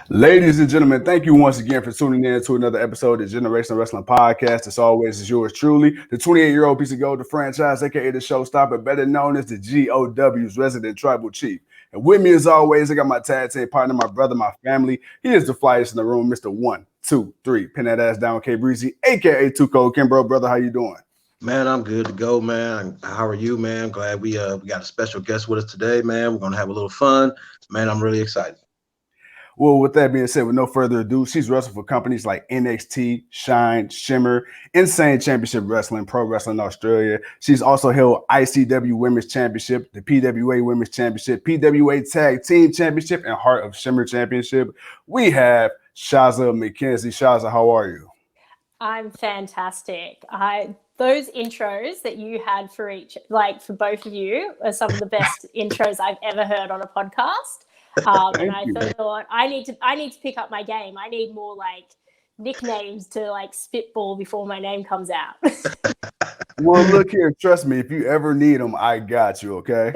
Ladies and gentlemen, thank you once again for tuning in to another episode of the Generational Wrestling Podcast. As always, is yours truly, the 28-year-old piece of gold, the franchise, aka the showstopper, better known as the GOW's resident tribal chief. And with me, as always, I got my tag team partner, my brother, my family. He is the flyest in the room, Mr. 1, 2, 3. Pin that ass down, K Breezy, aka Too Cold. Kimbro, brother, how you doing? Man, I'm good to go, man. How are you, man? Glad we got a special guest with us today, man. We're gonna have a little fun, man. I'm really excited. Well, with that being said, with no further ado, she's wrestled for companies like NXT, Shine, Shimmer, Insane Championship Wrestling, Pro Wrestling Australia. She's also held ICW Women's Championship, the PWA Women's Championship, PWA Tag Team Championship, and Heart of Shimmer Championship. We have Shazza Mckenzie. Shazza, how are you? I'm fantastic. Those intros that you had for for both of you are some of the best intros I've ever heard on a podcast. And I thought I need to pick up my game. I need more nicknames to spitball before my name comes out. Well, look here, trust me, if you ever need them, I got you, okay?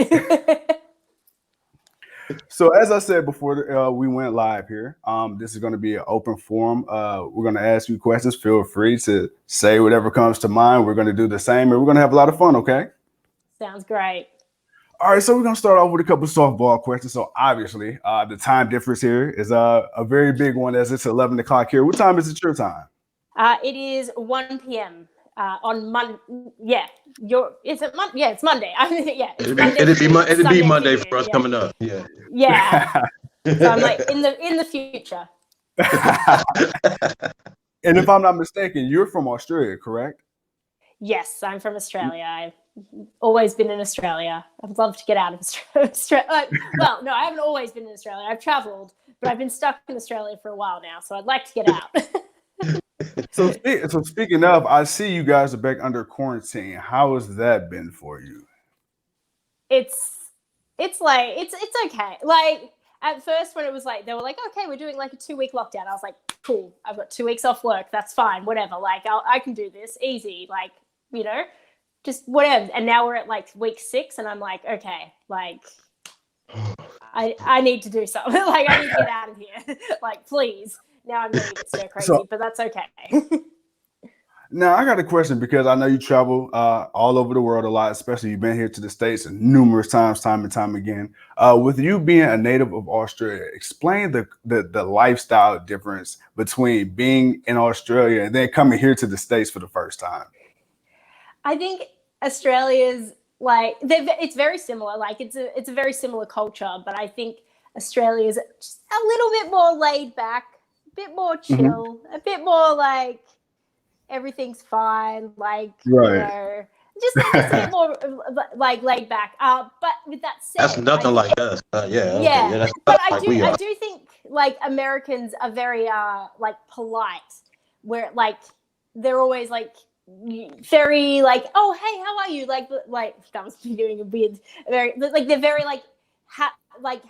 So as I said before we went live here, this is going to be an open forum. We're going to ask you questions. Feel free to say whatever comes to mind. We're going to do the same, and we're going to have a lot of fun, okay? Sounds great. All right, so we're going to start off with a couple of softball questions. So obviously, the time difference here is a very big one as it's 11 o'clock here. What time is it your time? It is 1 p.m. On Monday. Yeah. Is it Monday? Yeah, it's Monday. Yeah. It'd be Monday for us coming up. Yeah. Yeah. So I'm in the future. And if I'm not mistaken, you're from Australia, correct? Yes, I'm from Australia. I've always been in Australia. I'd love to get out of Australia. Well, no, I haven't always been in Australia. I've traveled, but I've been stuck in Australia for a while now, so I'd like to get out. So speaking of, I see you guys are back under quarantine. How has that been for you? It's okay. Like at first when it was they were like, okay, we're doing a 2-week lockdown. I was like, cool. I've got 2 weeks off work. That's fine. Whatever. I can do this easy. Just whatever. And now we're at week 6 and I'm like, okay, I need to do something. I need to get out of here. Please. Now I'm getting a bit stir crazy, but that's okay. Now, I got a question because I know you travel all over the world a lot, especially you've been here to the States numerous times, time and time again. With you being a native of Australia, explain the lifestyle difference between being in Australia and then coming here to the States for the first time. I think Australia's it's very similar. It's a very similar culture, but I think Australia is just a little bit more laid back, a bit more chill, a bit more everything's fine. Right. Just a bit more laid back. But with that said, that's nothing like us. Yeah. But I do think Americans are very polite, where they're always very oh hey, how are you, that was doing a weird very they're very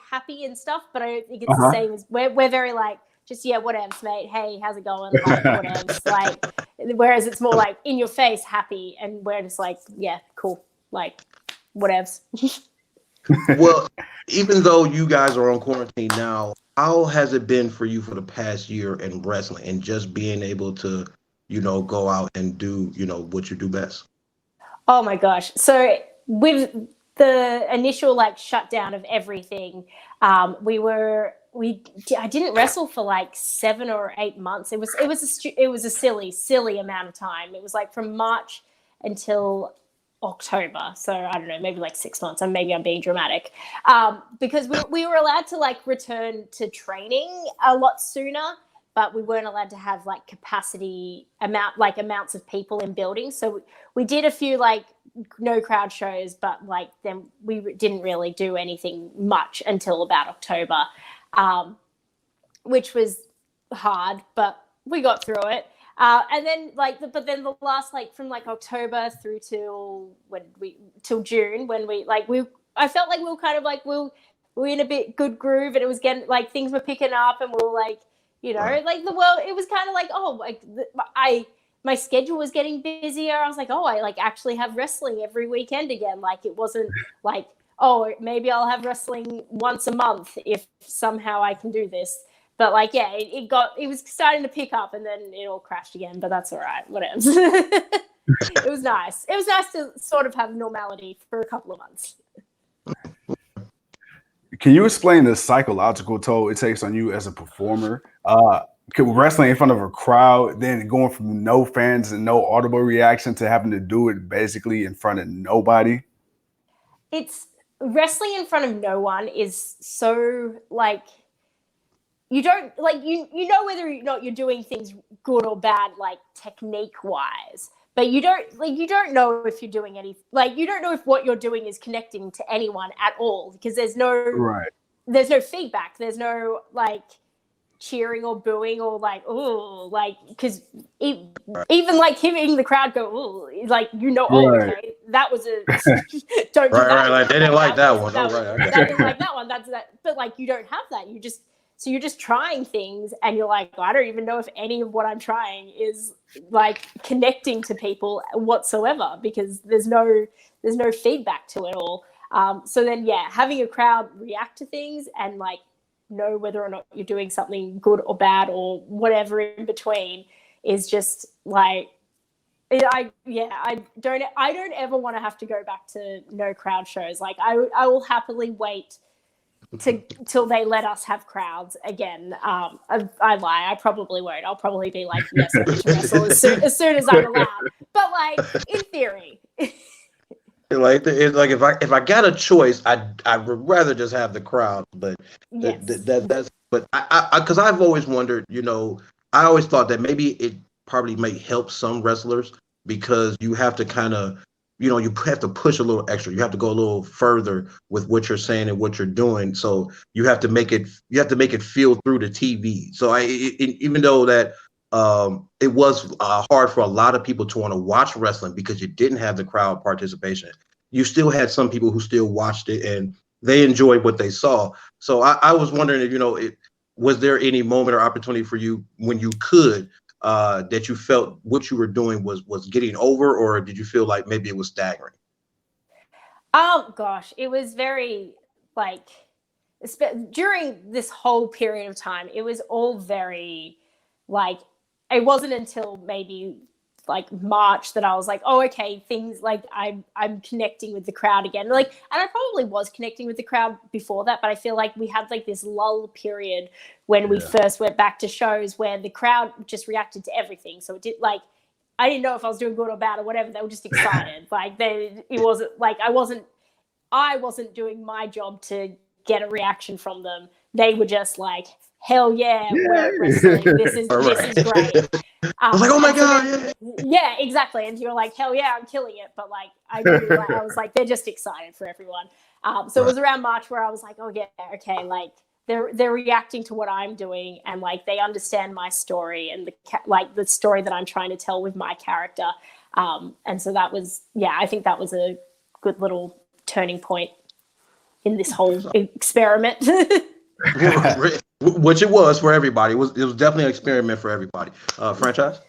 happy and stuff, but I don't think it's the same as we're very just whatevs, mate, hey, how's it going, whatevs. Whereas it's more in your face happy, and we're just yeah, cool, whatevs. Well, even though you guys are on quarantine now, how has it been for you for the past year in wrestling and just being able to go out and do, what you do best? Oh my gosh. So with the initial shutdown of everything, I didn't wrestle for 7 or 8 months. It was a silly amount of time. It was from March until October. So I don't know, maybe 6 months. And maybe I'm being dramatic. Because we were allowed to return to training a lot sooner, but we weren't allowed to have capacity amounts of people in buildings. So we did a few no crowd shows, but then we didn't really do anything much until about October, which was hard, but we got through it. And then but then the last from October through till June, when I felt we were kind of we were in a bit good groove, and it was getting things were picking up, and we were the world, it was kind of my schedule was getting busier. I was I actually have wrestling every weekend again. It wasn't maybe I'll have wrestling once a month if somehow I can do this. But like, yeah, it was starting to pick up, and then it all crashed again. But that's all right. Whatever. It was nice. It was nice to sort of have normality for a couple of months. Can you explain the psychological toll it takes on you as a performer? Wrestling in front of a crowd, then going from no fans and no audible reaction to having to do it basically in front of nobody. It's wrestling in front of no one is so like you don't like you know whether or not you're doing things good or bad, like technique wise, but you don't know if you're doing any, like you don't know if what you're doing is connecting to anyone at all, because there's no feedback, there's no like cheering or booing or like oh, like because even like hitting the crowd go oh, like okay, that was a don't do that. Like they didn't like that one. They didn't like that one. That's that. But like you don't have that. You're just trying things, and you're like, I don't even know if any of what I'm trying is like connecting to people whatsoever, because there's no feedback to it all. So then, yeah, having a crowd react to things and like know whether or not you're doing something good or bad or whatever in between is just like I don't ever want to have to go back to no crowd shows. Like I will happily wait till they let us have crowds again. I lie. I probably won't. I'll probably be like, yes, I want to wrestle as soon as I'm allowed. But like in theory. Like it's like if I got a choice, I would rather just have the crowd. But yes. that's but I because I've always wondered, I always thought that maybe it probably may help some wrestlers, because you have to kind of you have to push a little extra. You have to go a little further with what you're saying and what you're doing. So you have to make it feel through the TV. So even though that it was hard for a lot of people to want to watch wrestling because you didn't have the crowd participation, you still had some people who still watched it and they enjoyed what they saw. So I was wondering if, was there any moment or opportunity for you when you could, that you felt what you were doing was getting over, or did you feel like maybe it was staggering? Oh gosh, it was very like during this whole period of time, it was all very like, it wasn't until maybe like March that I was like, oh, okay, things like I'm connecting with the crowd again. Like, and I probably was connecting with the crowd before that, but I feel like we had like this lull period when we first went back to shows where the crowd just reacted to everything. So it did, like, I didn't know if I was doing good or bad or whatever. They were just excited. Like it wasn't like I wasn't doing my job to get a reaction from them. They were just like, hell yeah, we're wrestling. This is great. I was like, oh my God. Yeah, exactly. And you're like, hell yeah, I'm killing it. But like, I was like, they're just excited for everyone. So it was around March where I was like, oh yeah, okay, like they're reacting to what I'm doing, and like they understand my story and the story that I'm trying to tell with my character. And so that was, I think that was a good little turning point in this whole experiment. Which it was for everybody. It was definitely an experiment for everybody. Franchise?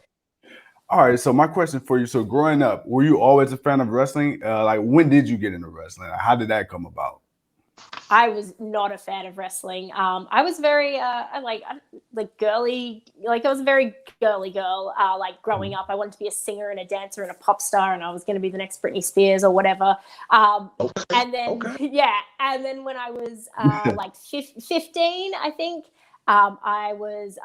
All right, so my question for you, so growing up, were you always a fan of wrestling? Like, when did you get into wrestling? How did that come about? I was not a fan of wrestling. I was very girly. Like I was a very girly girl. Like growing up, I wanted to be a singer and a dancer and a pop star, and I was going to be the next Britney Spears or whatever. And then and then when I was like 15, I think. I was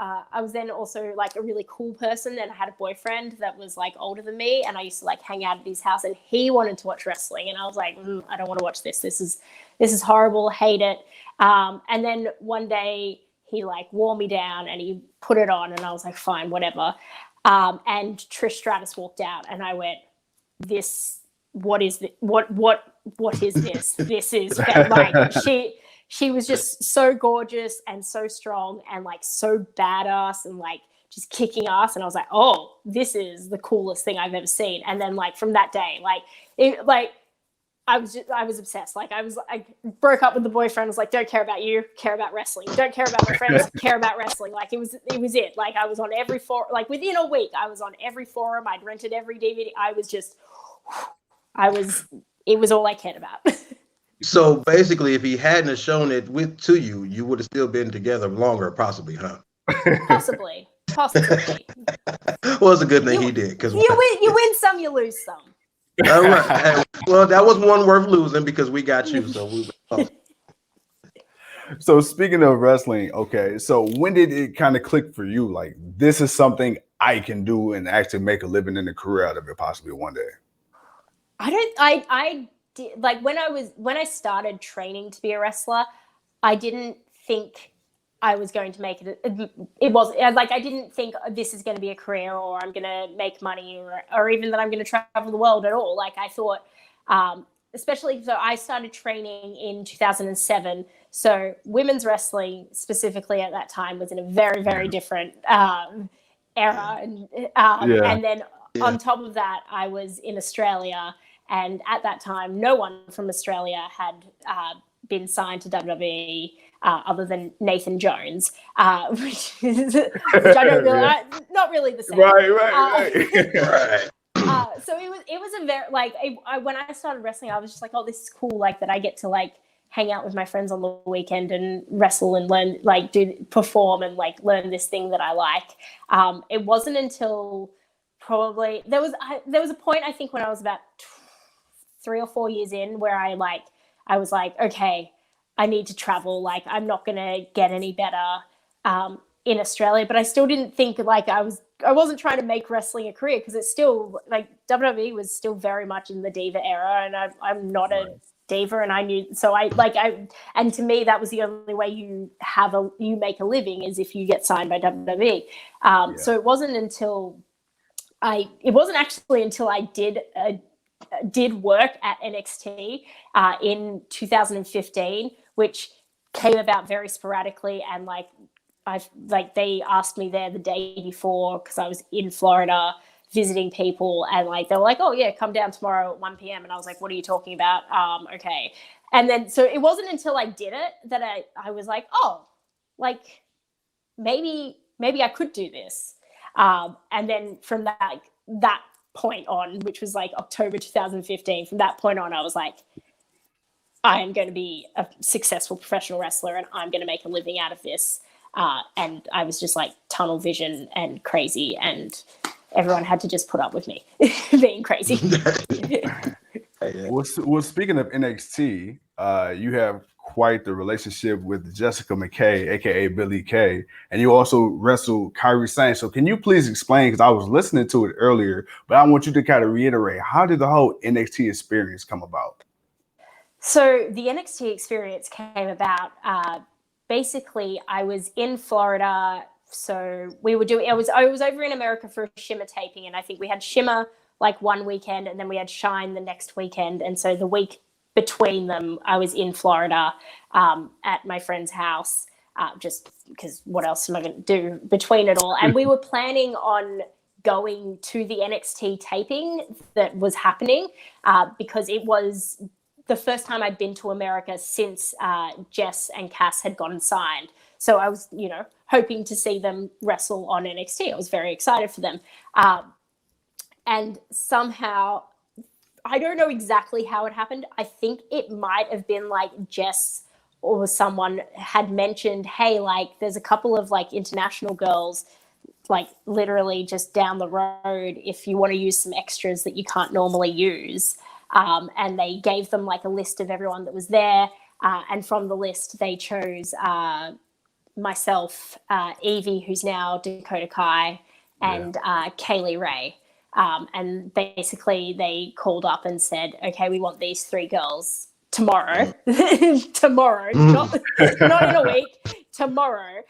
then also like a really cool person, and I had a boyfriend that was like older than me, and I used to like hang out at his house, and he wanted to watch wrestling, and I was like, I don't want to watch this. This is horrible. Hate it. And then one day he like wore me down and he put it on, and I was like, fine, whatever. And Trish Stratus walked out, and I went, what is this? What is this? This is like she was just so gorgeous and so strong and like so badass and like just kicking ass. And I was like, oh, this is the coolest thing I've ever seen. And then like from that day, I was obsessed. Like I broke up with the boyfriend. I was like, don't care about you, care about wrestling. Don't care about my friends, care about wrestling. Like it was it. Like I was on every forum. Like within a week, I was on every forum. I'd rented every DVD. It was all I cared about. So basically, if he hadn't have shown it to you, you would have still been together longer, possibly, huh? Possibly. Well, it's a good thing he did, because you win some, you lose some. all right. Hey, well, that was one worth losing because we got you. So we. So speaking of wrestling, okay, so when did it kind of click for you? Like, this is something I can do and actually make a living and a career out of it, possibly one day. I did, like when I started training to be a wrestler, I didn't think I was going to make it. It was like I didn't think this is going to be a career, or I'm going to make money, or even that I'm going to travel the world at all. Like I thought, especially so I started training in 2007. So women's wrestling specifically at that time was in a very, very different era, and then on top of that, I was in Australia. And at that time, no one from Australia had been signed to WWE other than Nathan Jones, which I don't really, not really the same. Right. So it was a very when I started wrestling, I was just like, oh, this is cool, like that I get to like hang out with my friends on the weekend and wrestle and learn, like perform and like learn this thing that I like. It wasn't until probably there was a point, I think, when I was about 3 or 4 years in, where I was like, okay, I need to travel. Like, I'm not going to get any better in Australia. But I still didn't think like I wasn't trying to make wrestling a career, because it's still like WWE was still very much in the diva era, and I'm not a diva, and I knew, so and to me that was the only way you make a living, is if you get signed by WWE. So it wasn't actually until I did work at NXT in 2015, which came about very sporadically, and they asked me there the day before, because I was in Florida visiting people, and like they were like, oh yeah, come down tomorrow at 1 p.m. and I was like, what are you talking about? Okay. And then so it wasn't until I did it that I was like, oh, like maybe I could do this. And then from that point on, which was like October 2015, from that point on, I was like, I am going to be a successful professional wrestler, and I'm going to make a living out of this. And I was just like tunnel vision and crazy, and everyone had to just put up with me being crazy. Well, speaking of NXT, you have quite the relationship with Jessica McKay, aka Billie Kay, and you also wrestled Kairi Sane. So can you please explain, because I was listening to it earlier, but I want you to kind of reiterate, how did the whole NXT experience come about? So the NXT experience came about, basically I was in Florida, so we were doing, I was over in America for a Shimmer taping, and I think we had Shimmer like one weekend, and then we had Shine the next weekend, and so the week between them, I was in Florida at my friend's house, just because what else am I going to do between it all? And we were planning on going to the NXT taping that was happening, because it was the first time I'd been to America since Jess and Cass had gotten signed. So I was, hoping to see them wrestle on NXT. I was very excited for them. And somehow, I don't know exactly how it happened. I think it might have been like Jess or someone had mentioned, hey, like there's a couple of like international girls, like literally just down the road, if you want to use some extras that you can't normally use. And they gave them like a list of everyone that was there. And from the list, they chose myself, Evie, who's now Dakota Kai, and Kaylee Ray. And basically they called up and said, okay, we want these 3 girls tomorrow, not in a week, tomorrow.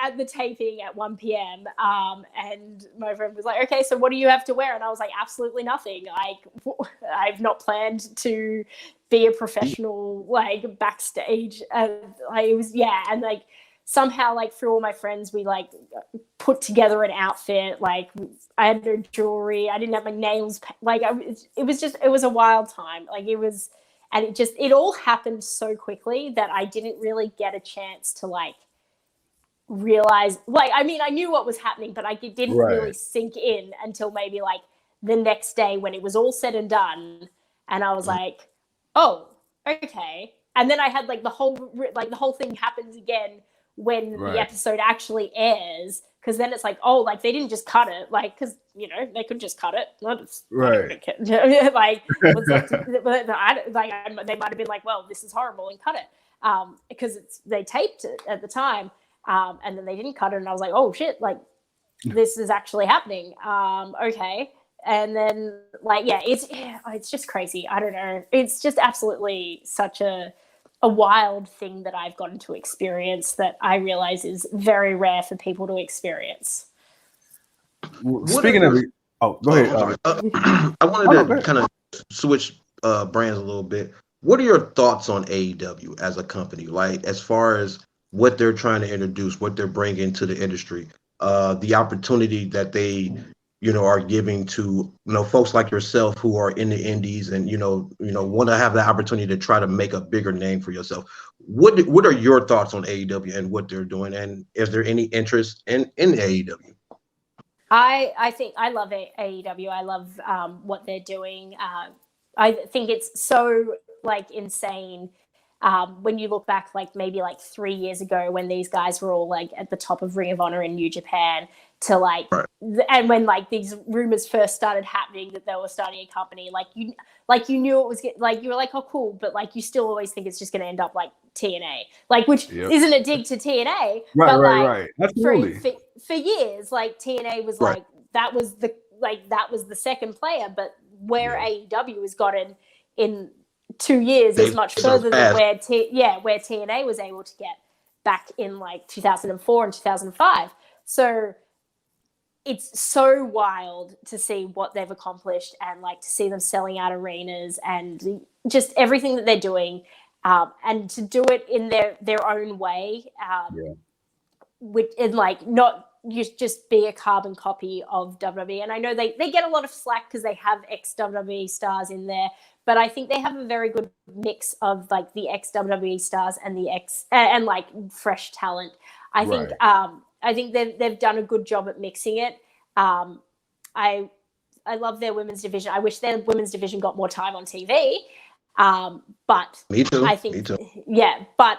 At the taping at 1 p.m. And my friend was like, okay, so what do you have to wear? And I was like, absolutely nothing. I've not planned to be a professional, like backstage. It was, and like, somehow, like through all my friends, we like put together an outfit. Like I had no jewelry, I didn't have my nails. Like it was a wild time. Like it was, and it all happened so quickly that I didn't really get a chance to like realize. Like I mean, I knew what was happening, but it didn't really sink in until maybe like the next day when it was all said and done, and I was like, oh, okay. And then I had like the whole thing happens again when the episode actually airs, because then it's like, oh, like they didn't just cut it, like, because they could just cut it. Right. Like, they might have been like, well, this is horrible, and cut it, because they taped it at the time, and then they didn't cut it, and I was like, oh shit, like this is actually happening. Okay. And then it's just crazy. I don't know. It's just absolutely such a wild thing that I've gotten to experience that I realize is very rare for people to experience. Speaking of it, go ahead. I wanted to kind of switch brands a little bit. What are your thoughts on AEW as a company? Like, as far as what they're trying to introduce, what they're bringing to the industry, the opportunity that they are giving to folks like yourself who are in the indies and want to have the opportunity to try to make a bigger name for yourself. What are your thoughts on AEW and what they're doing, and is there any interest in AEW? I think I love AEW. I love what they're doing. I think it's so like insane when you look back, like maybe like 3 years ago when these guys were all like at the top of Ring of Honor in New Japan, to like, and when like these rumors first started happening that they were starting a company, like you knew it was like, you were like, oh cool, but like you still always think it's just going to end up like TNA, like, which isn't a dig to TNA, right. Absolutely. For years, like TNA was like that was the second player, but where AEW has gotten in 2 years is much further than where TNA was able to get back in like 2004 and 2005. So it's so wild to see what they've accomplished, and like to see them selling out arenas and just everything that they're doing, and to do it in their own way, and like not just be a carbon copy of WWE. And I know they get a lot of slack because they have ex-WWE stars in there, but I think they have a very good mix of like the ex-WWE stars and the and like fresh talent. I think they've done a good job at mixing it. I love their women's division. I wish their women's division got more time on TV. But me too. I think, but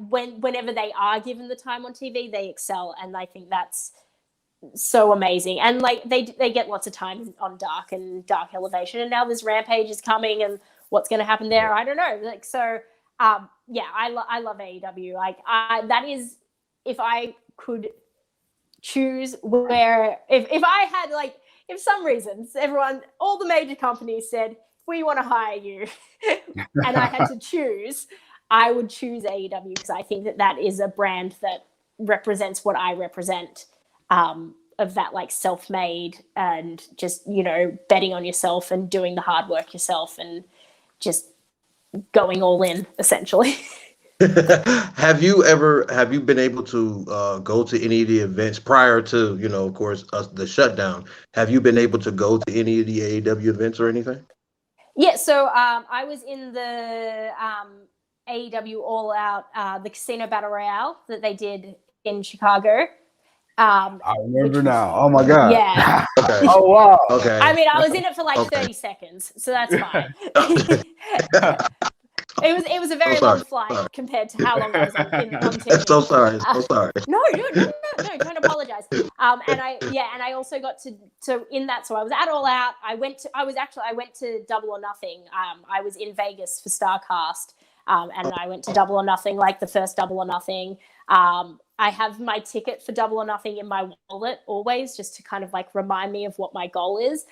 whenever they are given the time on TV, they excel, and I think that's so amazing. And like they get lots of time on Dark and Dark Elevation, and now this Rampage is coming, and what's going to happen there, I don't know. Like, so I love AEW. Like that is, if I could choose where, if I had like, if some reasons all the major companies said, we want to hire you, and I had to choose, I would choose AEW, because I think that is a brand that represents what I represent, of that like self-made and just, betting on yourself and doing the hard work yourself and just going all in, essentially. Have you been able to go to any of the events prior to, of course, the shutdown? Have you been able to go to any of the AEW events or anything? Yeah, so I was in the AEW All Out, the Casino Battle Royale that they did in Chicago. I remember now. Oh my God. Yeah. Okay. Oh wow. Okay. I mean, I was in it for like 30 seconds, so that's fine. It was a very long flight compared to how long I was on TV. So sorry. No, don't apologize. And I also got to in that. So I was at All Out. I went to Double or Nothing. I was in Vegas for StarCast, and I went to Double or Nothing, like the first Double or Nothing. I have my ticket for Double or Nothing in my wallet always, just to kind of like remind me of what my goal is,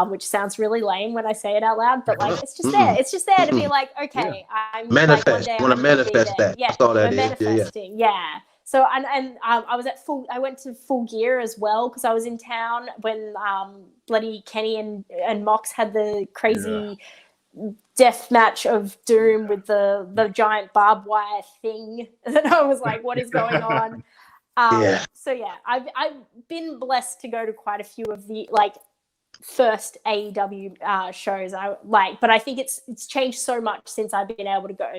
which sounds really lame when I say it out loud, but like it's just there. It's just there to be like, okay, I'm manifest. Like, want to manifest that. Yeah, that's all that is. Manifesting. Yeah. So I was I went to Full Gear as well, because I was in town when bloody Kenny and Mox had the crazy death match of Doom with the giant barbed wire thing, and I was like, what is going on? So yeah, I've been blessed to go to quite a few of the like first AEW shows. But I think it's changed so much since I've been able to go.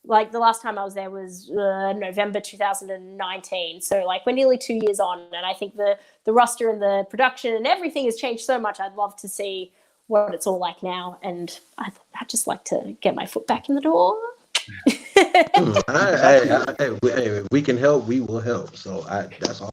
Like the last time I was there was November 2019. So like we're nearly 2 years on, and I think the roster and the production and everything has changed so much. I'd love to see what it's all like now. And I just like to get my foot back in the door. Hey, we can help, we will help. So that's all.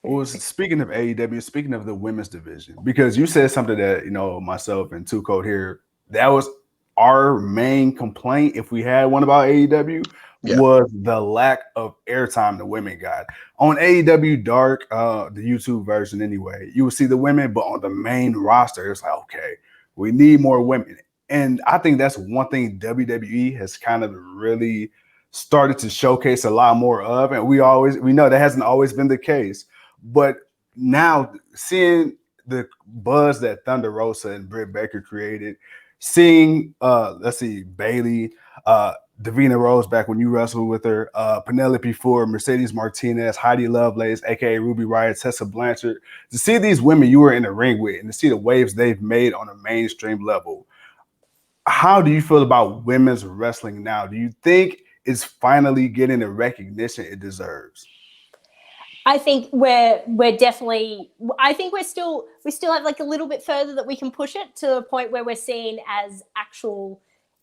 Well, speaking of AEW, speaking of the women's division, because you said something that, myself and Two Code here, that was our main complaint, if we had one about AEW, was the lack of airtime the women got. On AEW Dark, the YouTube version anyway, you would see the women, but on the main roster, it's like, okay, we need more women. And I think that's one thing WWE has kind of really started to showcase a lot more of. And we know that hasn't always been the case. But now seeing the buzz that Thunder Rosa and Britt Baker created, seeing Bailey, Davina Rose back when you wrestled with her, Penelope Ford, Mercedes Martinez, Heidi Lovelace, aka Ruby Riott, Tessa Blanchard, to see these women you were in the ring with and to see the waves they've made on a mainstream level. How do you feel about women's wrestling now? Do you think it's finally getting the recognition it deserves? I think we're definitely. I think we still have like a little bit further that we can push it to a point where we're seen as actual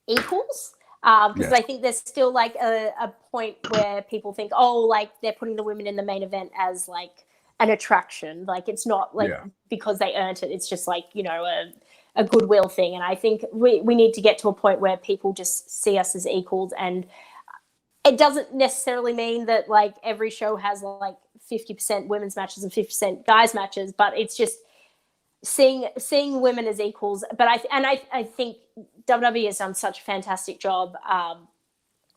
equals. Because I think there's still like a point where people think, oh, like they're putting the women in the main event as like an attraction. Like it's not like because they earned it. It's just like, a goodwill thing. And I think we need to get to a point where people just see us as equals. And it doesn't necessarily mean that like every show has like 50% women's matches and 50% guys matches, but it's just seeing women as equals. But I think WWE has done such a fantastic job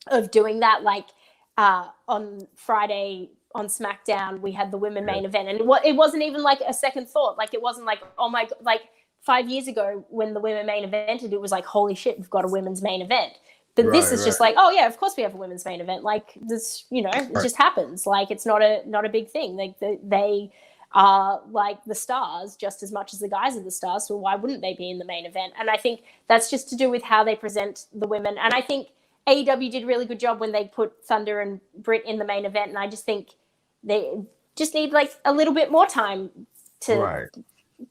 of doing that. Like on Friday on SmackDown, we had the women main event, and it wasn't even like a second thought. Like it wasn't like, oh my God, like 5 years ago when the women main evented, it was like, holy shit, we've got a women's main event. But this is just like, oh yeah, of course we have a women's main event. Like this, it just happens. Like it's not a big thing. Like they are like the stars just as much as the guys are the stars. So why wouldn't they be in the main event? And I think that's just to do with how they present the women. And I think AEW did a really good job when they put Thunder and Britt in the main event. And I just think they just need like a little bit more time to.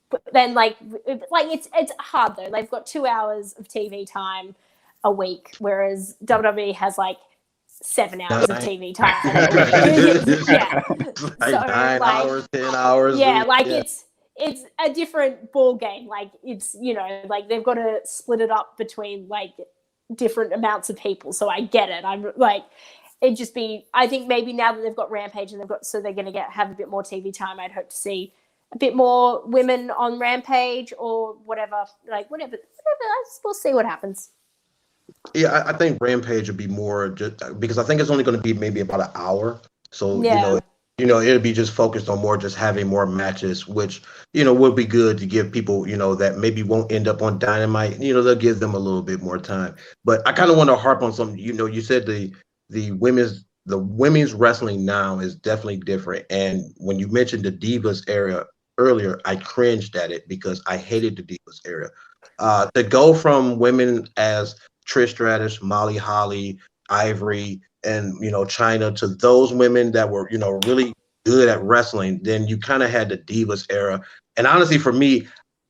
But then like it's hard though. They've got 2 hours of TV time a week, whereas WWE has like 7 hours of TV time. Like so, 9 hours, 10 hours. Yeah, it's a different ball game. Like it's like they've got to split it up between like different amounts of people. So I get it. I'm like I think maybe now that they've got Rampage and they're going to have a bit more TV time, I'd hope to see a bit more women on Rampage or whatever. Like whatever. We'll see what happens. Yeah, I think Rampage would be more just because I think it's only going to be maybe about an hour. So it'll be just focused on more just having more matches, which would be good to give people that maybe won't end up on Dynamite. They'll give them a little bit more time. But I kind of want to harp on something. You said the women's wrestling now is definitely different. And when you mentioned the Divas era earlier, I cringed at it because I hated the Divas era. To go from women as Trish Stratus, Molly Holly, Ivory, and China to those women that were really good at wrestling, then you kind of had the Divas era. And honestly, for me,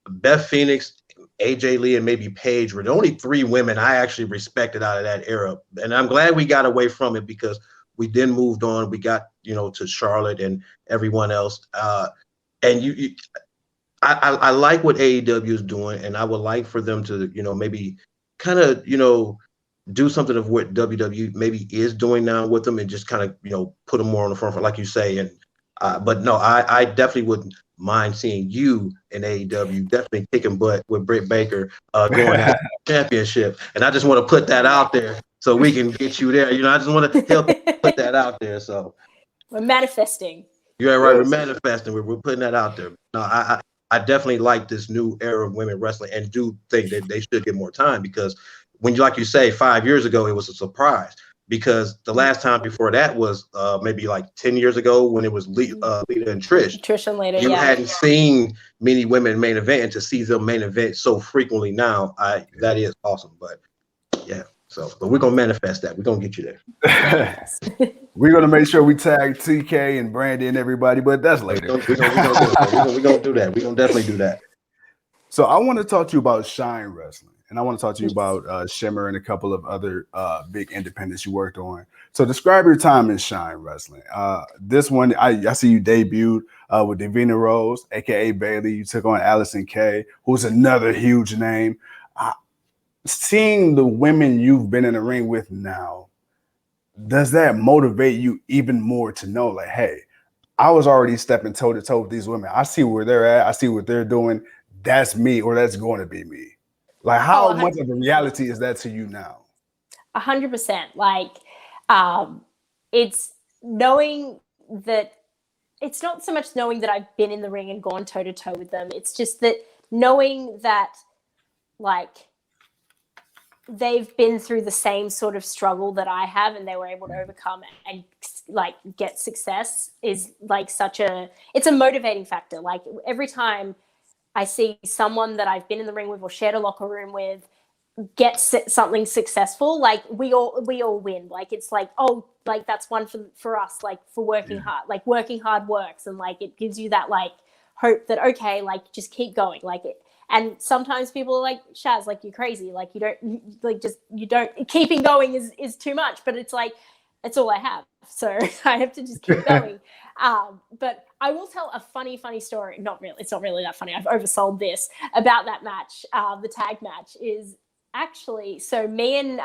Beth Phoenix, AJ Lee, and maybe Paige were the only 3 women I actually respected out of that era. And I'm glad we got away from it because we then moved on. We got to Charlotte and everyone else. And I like what AEW is doing, and I would like for them to maybe kind of, do something of what WWE maybe is doing now with them and just kind of, put them more on the front, like you say. And but no, I definitely wouldn't mind seeing you in AEW, definitely kicking butt with Britt Baker going after the championship. And I just want to put that out there so we can get you there. I just want to help put that out there. So we're manifesting. You're right. We're manifesting. We're putting that out there. No, I definitely like this new era of women wrestling and do think that they should get more time because like you say, 5 years ago, it was a surprise because the last time before that was maybe like 10 years ago when it was Lita and Trish. Trish and Lita, You hadn't seen many women main event, and to see them main event so frequently now, that is awesome. But yeah, but we're going to manifest that. We're going to get you there. We're going to make sure we tag TK and Brandy and everybody, but that's later. We're going to do that. We're going to definitely do that. So I want to talk to you about Shine Wrestling, and I want to talk to you about Shimmer and a couple of other big independents you worked on. So describe your time in Shine Wrestling. This one, I see you debuted with Davina Rose, aka Bailey. You took on Allison Kay, who's another huge name. Seeing the women you've been in the ring with now, does that motivate you even more to know, like, hey, I was already stepping toe to toe with these women. I see where they're at. I see what they're doing. That's me, or that's going to be me. Like, how much of a reality is that to you now? 100%. Like, it's knowing that it's not so much knowing that I've been in the ring and gone toe to toe with them. It's just that knowing that, like, they've been through the same sort of struggle that I have, and they were able to overcome and like get success is like it's a motivating factor. Like, every time I see someone that I've been in the ring with or shared a locker room with get something successful, like we all win. Like, it's like, oh, like that's one for us, like for working hard. Like, working hard works, and like it gives you that like hope that, okay, like just keep going. Like it. And sometimes people are like, Shaz, like, you're crazy. Like, keeping going is too much. But it's like, it's all I have. So I have to just keep going. But I will tell a funny story. It's not really that funny. I've oversold this about that match. The tag match is actually, so me and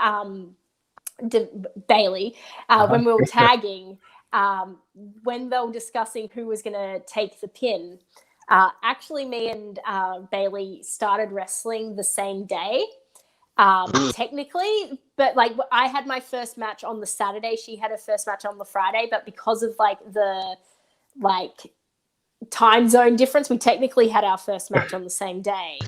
Bailey, when we were tagging, when they were discussing who was going to take the pin, actually, me and Bailey started wrestling the same day, technically. But like, I had my first match on the Saturday. She had her first match on the Friday. But because of like the time zone difference, we technically had our first match on the same day.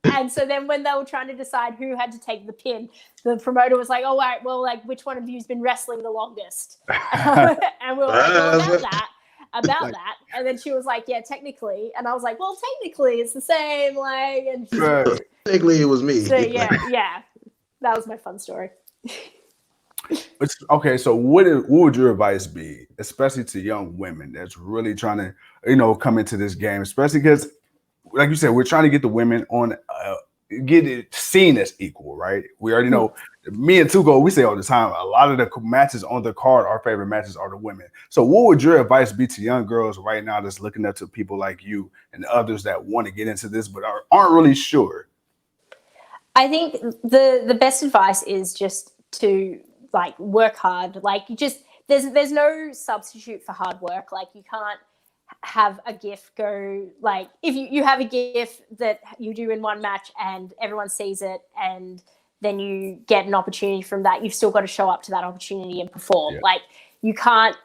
And so then when they were trying to decide who had to take the pin, the promoter was like, "Oh, all right, well, like, which one of you's been wrestling the longest?" And we were like, "Well, about that." And then she was like, "Yeah, technically." And I was like, "Well, technically it's the same." Like, and technically it was me. So yeah, that was my fun story. Okay, so what would your advice be, especially to young women that's really trying to, come into this game, especially because, like you said, we're trying to get the women on, get it seen as equal, right? We already know, me and Tugo, we say all the time, a lot of the matches on the card, our favorite matches are the women. So what would your advice be to young girls right now that's looking up to people like you and others that want to get into this but aren't really sure? I think the best advice is just to like work hard. Like, you just there's no substitute for hard work. Like, you can't have a gift go, like, if you have a gift that you do in one match and everyone sees it and then you get an opportunity from that, you've still got to show up to that opportunity and perform. Yeah. Like, you can't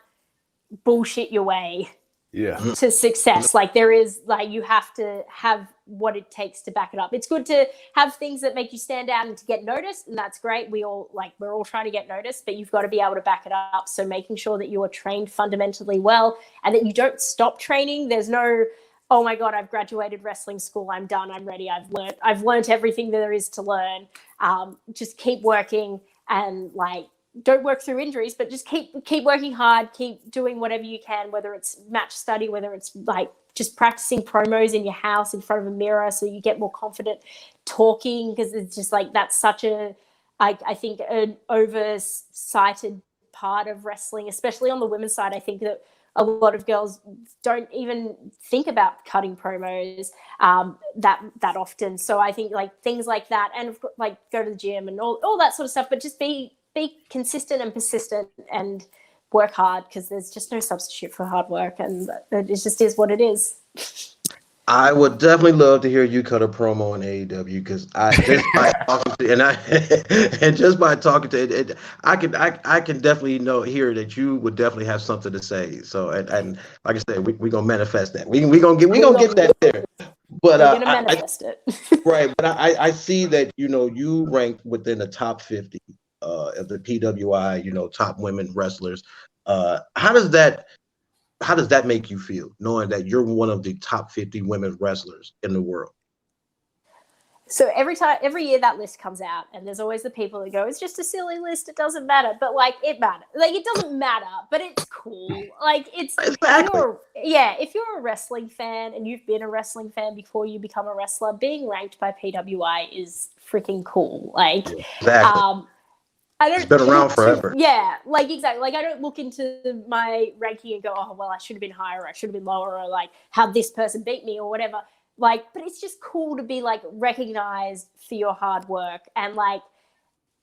bullshit your way to success. Like, there is, like, you have to have what it takes to back it up. It's good to have things that make you stand out and to get noticed, and that's great. We're all trying to get noticed, but you've got to be able to back it up. So making sure that you are trained fundamentally well and that you don't stop training. There's no, oh my God, I've graduated wrestling school, I'm done, I'm ready, I've learned everything there is to learn. Just keep working, and like, don't work through injuries, but just keep working hard, keep doing whatever you can, whether it's match study, whether it's like just practicing promos in your house in front of a mirror so you get more confident talking, because it's just like, that's such I think an oversighted part of wrestling, especially on the women's side. I think that a lot of girls don't even think about cutting promos that often. So I think like things like that, and like go to the gym and all that sort of stuff, but just be consistent and persistent and work hard, because there's just no substitute for hard work, and it just is what it is. I would definitely love to hear you cut a promo on AEW, because just by talking to it, I can definitely hear that you would definitely have something to say. So and like I said, we're gonna manifest that. We gonna get that there. But we're gonna manifest it. Right, but I see that you rank within the top 50 of the PWI, top women wrestlers. How does that make you feel, knowing that you're one of the top 50 women wrestlers in the world? So every year that list comes out, and there's always the people that go, "It's just a silly list. It doesn't matter." But like, it matters. Like, it doesn't matter, but it's cool. Like, it's Exactly. if you're a wrestling fan and you've been a wrestling fan before you become a wrestler, being ranked by PWI is freaking cool. Like, Exactly. I don't. It's been around forever. Yeah, like exactly. Like, I don't look into my ranking and go, "Oh, well, I should have been higher, or I should have been lower, or like how this person beat me, or whatever." Like, but it's just cool to be like recognized for your hard work. And like,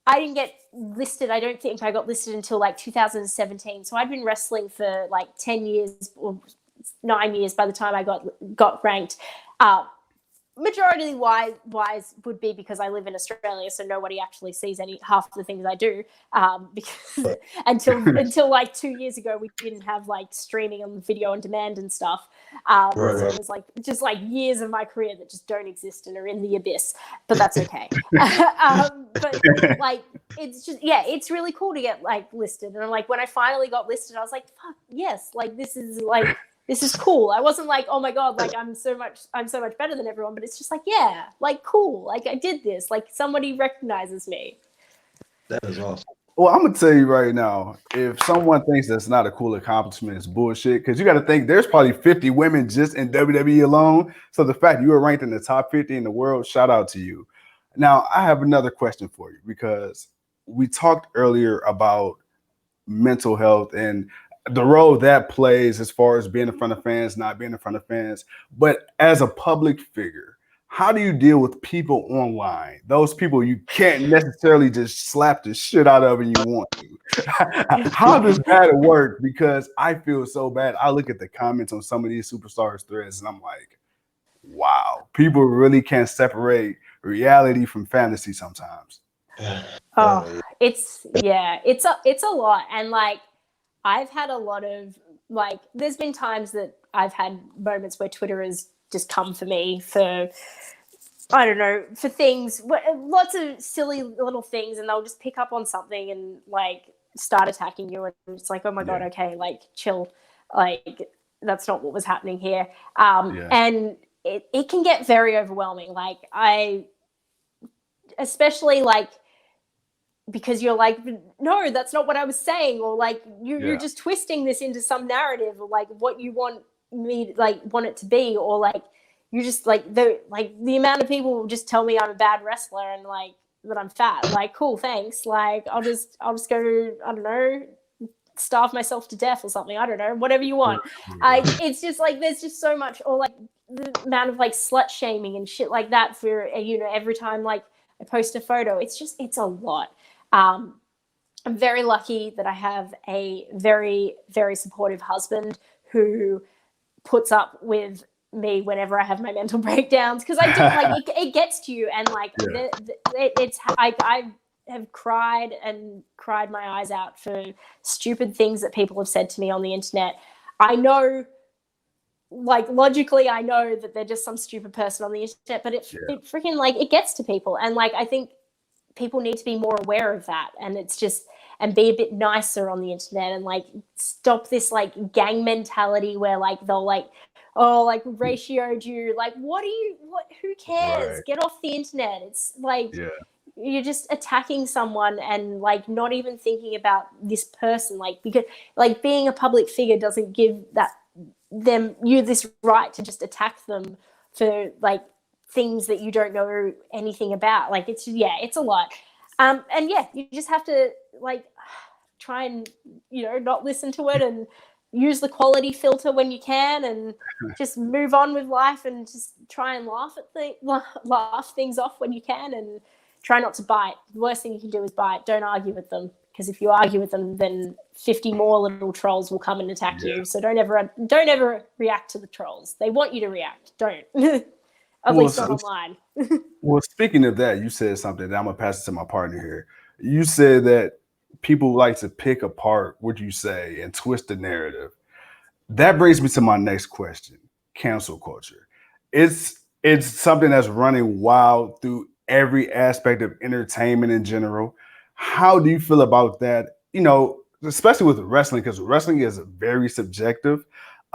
I didn't get listed. I don't think I got listed until like 2017. So I'd been wrestling for like 10 years or 9 years by the time I got ranked. Majority wise would be because I live in Australia, so nobody actually sees half the things I do. Because until like 2 years ago, we didn't have like streaming and video on demand and stuff. So it was like just like years of my career that just don't exist and are in the abyss. But that's okay. But like, it's just, yeah, it's really cool to get like listed. And I'm like, when I finally got listed, I was like, fuck yes, like this is cool. I wasn't like, oh my God, like I'm so much better than everyone, but it's just like, yeah, like cool. Like I did this, like somebody recognizes me. That is awesome. Well, I'm gonna tell you right now, if someone thinks that's not a cool accomplishment, it's bullshit. Because you got to think there's probably 50 women just in WWE alone. So the fact you were ranked in the top 50 in the world, shout out to you. Now, I have another question for you, because we talked earlier about mental health and the role that plays as far as being in front of fans, not being in front of fans. But as a public figure, how do you deal with people online? Those people you can't necessarily just slap the shit out of and you want to. How does that work? Because I feel so bad. I look at the comments on some of these superstars threads and I'm like, wow, people really can't separate reality from fantasy sometimes. Oh, it's a lot. And like, I've had a lot of like, there's been times that I've had moments where Twitter has just come for me for, I don't know, for things, lots of silly little things, and they'll just pick up on something and like start attacking you, and it's like, oh my God, okay, like chill, like that's not what was happening here. And it can get very overwhelming. Like especially like, because you're like, no, that's not what I was saying, or like you're just twisting this into some narrative, or like what you want it to be, or like you just like the amount of people will just tell me I'm a bad wrestler and like that I'm fat. Like, cool, thanks. Like I'll just go, I don't know, starve myself to death or something. I don't know, whatever you want. It's just like there's just so much, or like the amount of like slut shaming and shit like that for every time like I post a photo. It's a lot. I'm very lucky that I have a very, very supportive husband who puts up with me whenever I have my mental breakdowns, because I do like it gets to you, and like I have cried my eyes out for stupid things that people have said to me on the internet. I know, like logically, I know that they're just some stupid person on the internet, but it freaking like it gets to people, and like I think people need to be more aware of that, and be a bit nicer on the internet, and like stop this like gang mentality where like they'll like, oh, like ratioed you, like who cares? Get off the internet. It's like you're just attacking someone and like not even thinking about this person, like, because like being a public figure doesn't give you this right to just attack them for like things that you don't know anything about. Like it's a lot. And you just have to like try and not listen to it, and use the quality filter when you can, and just move on with life, and just try and laugh things off when you can, and try not to bite. The worst thing you can do is bite. Don't argue with them, because if you argue with them, then 50 more little trolls will come and attack you. So don't ever react to the trolls. They want you to react. Don't. At least not online. Well, speaking of that, you said something that I'm gonna pass it to my partner here. You said that people like to pick apart what you say and twist the narrative. That brings me to my next question: cancel culture. It's something that's running wild through every aspect of entertainment in general. How do you feel about that? Especially with wrestling, because wrestling is very subjective.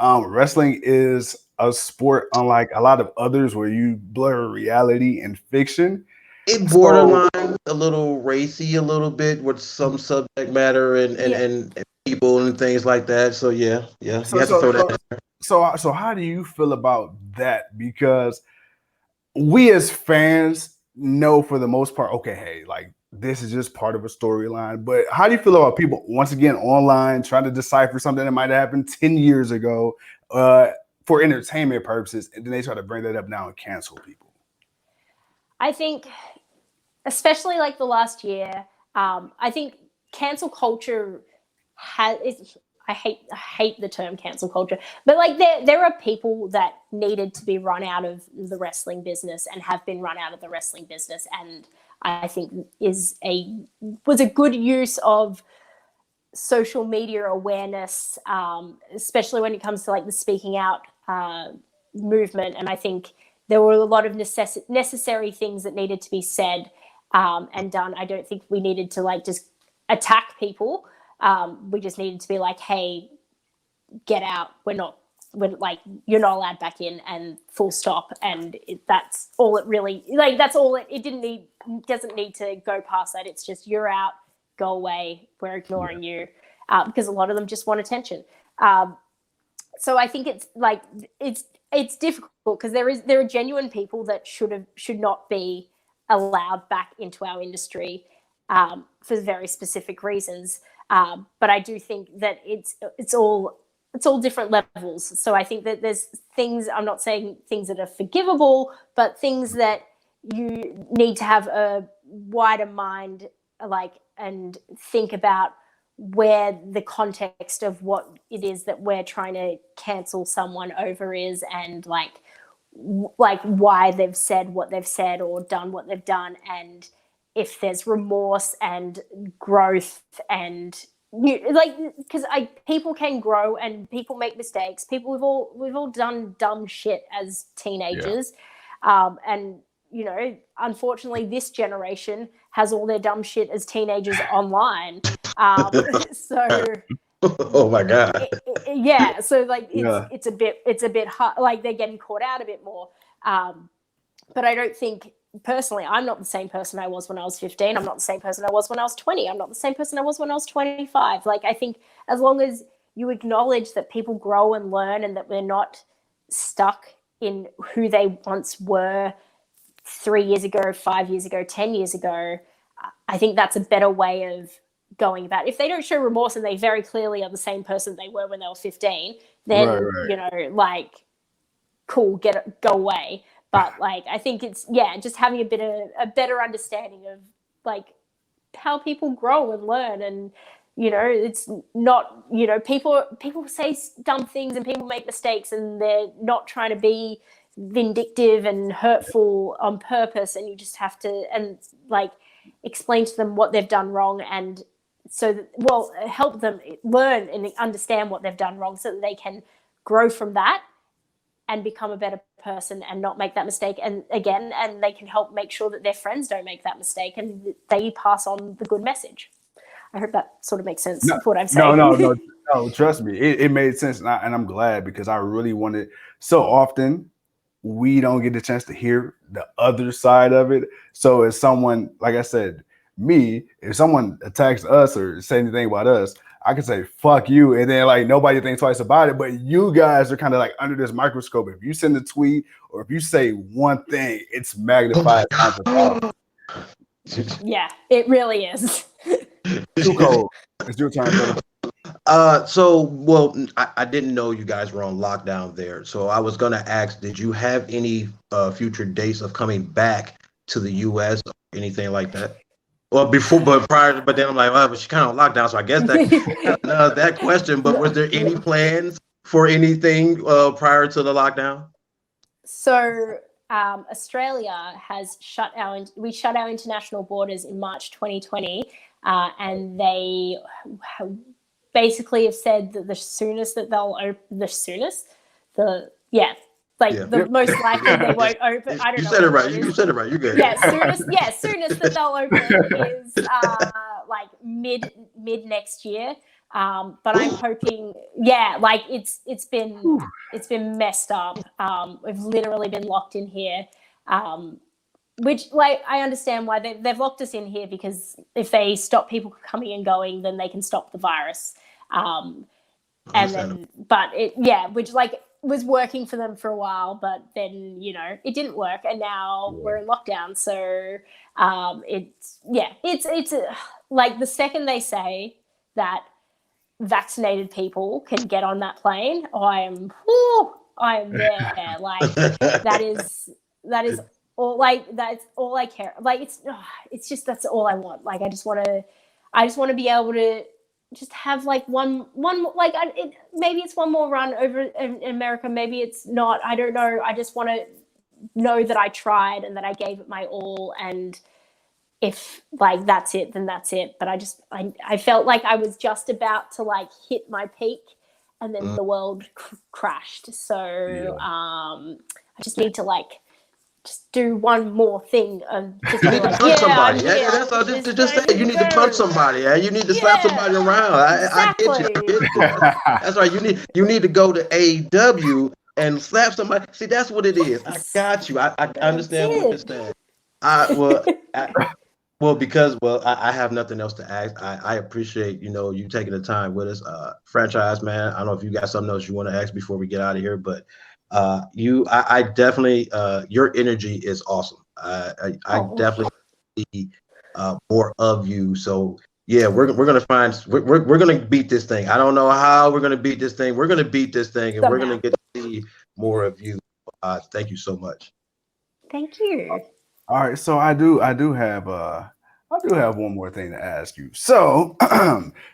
Wrestling is a sport unlike a lot of others where you blur reality and fiction. It borderline a little racy a little bit with some subject matter and people and things like that. So yeah. You have to throw that in there. So how do you feel about that? Because we as fans know for the most part, okay, hey, like this is just part of a storyline. But how do you feel about people once again online trying to decipher something that might have happened 10 years ago for entertainment purposes, and then they try to bring that up now and cancel people? I think, especially like the last year, I think cancel culture I hate the term cancel culture, but like there are people that needed to be run out of the wrestling business and have been run out of the wrestling business, and I think was a good use of social media awareness, especially when it comes to like the speaking out movement. And I think there were a lot of necessary things that needed to be said and done. I don't think we needed to like just attack people. We just needed to be like, hey, get out. You're not allowed back in, and full stop. And that's all it really, like, that's all it doesn't need to go past that. It's just, you're out, go away. We're ignoring you. Because a lot of them just want attention. So I think it's like, it's difficult because there are genuine people that should not be allowed back into our industry for very specific reasons. But I do think that it's all different levels. So I think that there's things, I'm not saying things that are forgivable, but things that you need to have a wider mind, like, and think about where the context of what it is that we're trying to cancel someone over is, and like why they've said what they've said or done what they've done, and if there's remorse and growth, and because people can grow and people make mistakes. We've all done dumb shit as teenagers, and unfortunately, this generation has all their dumb shit as teenagers online. So, oh my god, So like, it's a bit hard. Like, they're getting caught out a bit more. But I don't think, personally, I'm not the same person I was when I was 15. I'm not the same person I was when I was 20. I'm not the same person I was when I was 25. Like, I think as long as you acknowledge that people grow and learn, and that we're not stuck in who they once were 3 years ago, 5 years ago, 10 years ago, I think that's a better way of going about it. If they don't show remorse and they very clearly are the same person they were when they were 15, then, like, cool, go away. But like, I think it's, just having a better understanding of like how people grow and learn. And, it's not, people say dumb things and people make mistakes, and they're not trying to be vindictive and hurtful on purpose. And you just have to, and like, explain to them what they've done wrong, and help them learn and understand what they've done wrong, so that they can grow from that and become a better person and not make that mistake and they can help make sure that their friends don't make that mistake, and they pass on the good message. I hope that sort of makes sense of what I'm saying. No, trust me, it made sense, and I'm glad, because I really wanted, so often we don't get the chance to hear the other side of it. So as someone, like I said, if someone attacks us or say anything about us, I can say fuck you, and then like nobody thinks twice about it. But you guys are kind of like under this microscope. If you send a tweet or if you say one thing, it's magnified. Yeah, it really is. Too cold. It's your turn, brother. I didn't know you guys were on lockdown there. So I was gonna ask, did you have any future dates of coming back to the US or anything like that? Well, but then I'm like, but she's kind of on lockdown, so I guess that question. But was there any plans for anything prior to the lockdown? So Australia has shut our international borders in March 2020, and they basically have said that the soonest that they'll open, the most likely they won't open. I don't know. You said it right. You said it right. You're good. Soonest that they'll open is like mid next year. But I'm hoping, like it's been messed up. We've literally been locked in here, which like I understand why they've locked us in here, because if they stop people coming and going, then they can stop the virus. And then, but which like was working for them for a while, but then it didn't work, and now we're in lockdown. So it's like the second they say that vaccinated people can get on that plane, I am there. Like that is all, like that's all I care. Like it's just, that's all I want. Like I just want to be able to just have like one like maybe it's one more run over in America, maybe it's not, I don't know. I just want to know that I tried and that I gave it my all, and if like that's it, then that's it. But I felt like I was just about to like hit my peak, and then the world crashed. So I just need to like just do one more thing. Just you need to punch somebody. That's all. Just say you need to punch somebody. You need to slap somebody around. I get you. That's right. You need to go to AEW and slap somebody. See, that's what it is. I got you. I understand what you're saying. I have nothing else to ask. I appreciate, you taking the time with us. Franchise man, I don't know if you got something else you want to ask before we get out of here, but I definitely, your energy is awesome. I definitely see more of you. So yeah, we're gonna beat this thing. I don't know how we're gonna beat this thing. We're gonna beat this thing, and we're gonna get to see more of you. Thank you so much. Thank you. All right, so I do have one more thing to ask you. So,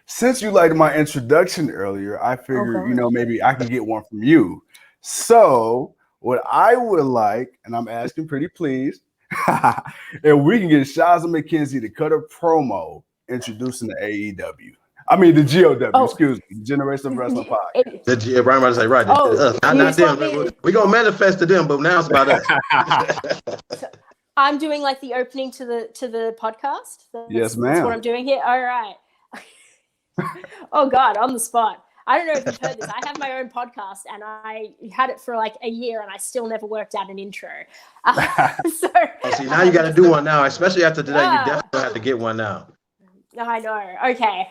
since you liked my introduction earlier, I figured, maybe I can get one from you. So, what I would like, and I'm asking pretty please, if we can get Shazza Mckenzie to cut a promo introducing the AEW. I mean the GOW, excuse me, Generation of Wrestling Podcast. The Brian about to say, right? Not them. We're gonna manifest to them, but now it's about us. I'm doing like the opening to the podcast. Yes, ma'am. That's what I'm doing here. All right. Oh God, on the spot. I don't know if you've heard this. I have my own podcast, and I had it for like a year, and I still never worked out an intro. See, now you got to do one now, especially after today. You definitely have to get one now. I know. Okay.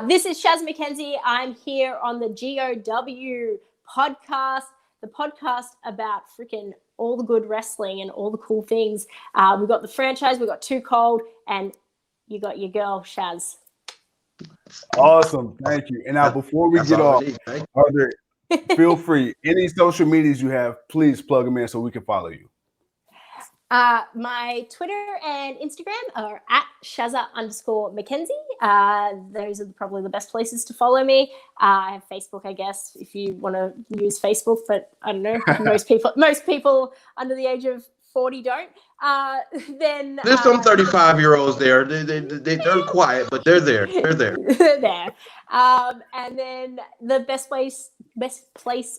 This is Shazza Mckenzie. I'm here on the GOW podcast, the podcast about freaking all the good wrestling and all the cool things. We've got the franchise, we've got Too Cold, and you got your girl, Shaz. Awesome. Thank you. And now before we get off, feel free. Any social medias you have, please plug them in so we can follow you. My Twitter and Instagram are at Shazza_Mckenzie. Those are probably the best places to follow me. I have Facebook, I guess, if you want to use Facebook, but I don't know. Most people under the age of 40 don't. Then there's some 35-year-olds there. They're quiet, but they're there. They're there. They're there. And then the best place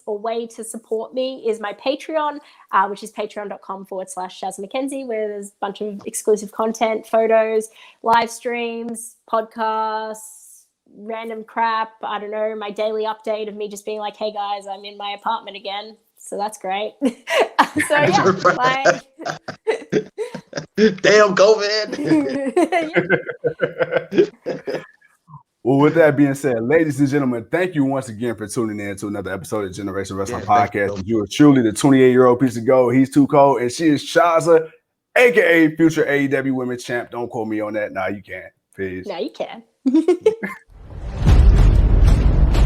or way to support me is my Patreon, which is patreon.com/Shazza Mckenzie, where there's a bunch of exclusive content, photos, live streams, podcasts, random crap. I don't know, my daily update of me just being like, hey guys, I'm in my apartment again. So that's great. So yeah, like damn COVID. Well, with that being said, ladies and gentlemen, thank you once again for tuning in to another episode of Generation Wrestling Podcast. You are truly the 28-year-old piece of gold. He's Too Cold, and she is Shazza, aka future AEW Women's Champ. Don't quote me on that. Nah, you can't. Peace. No, you can.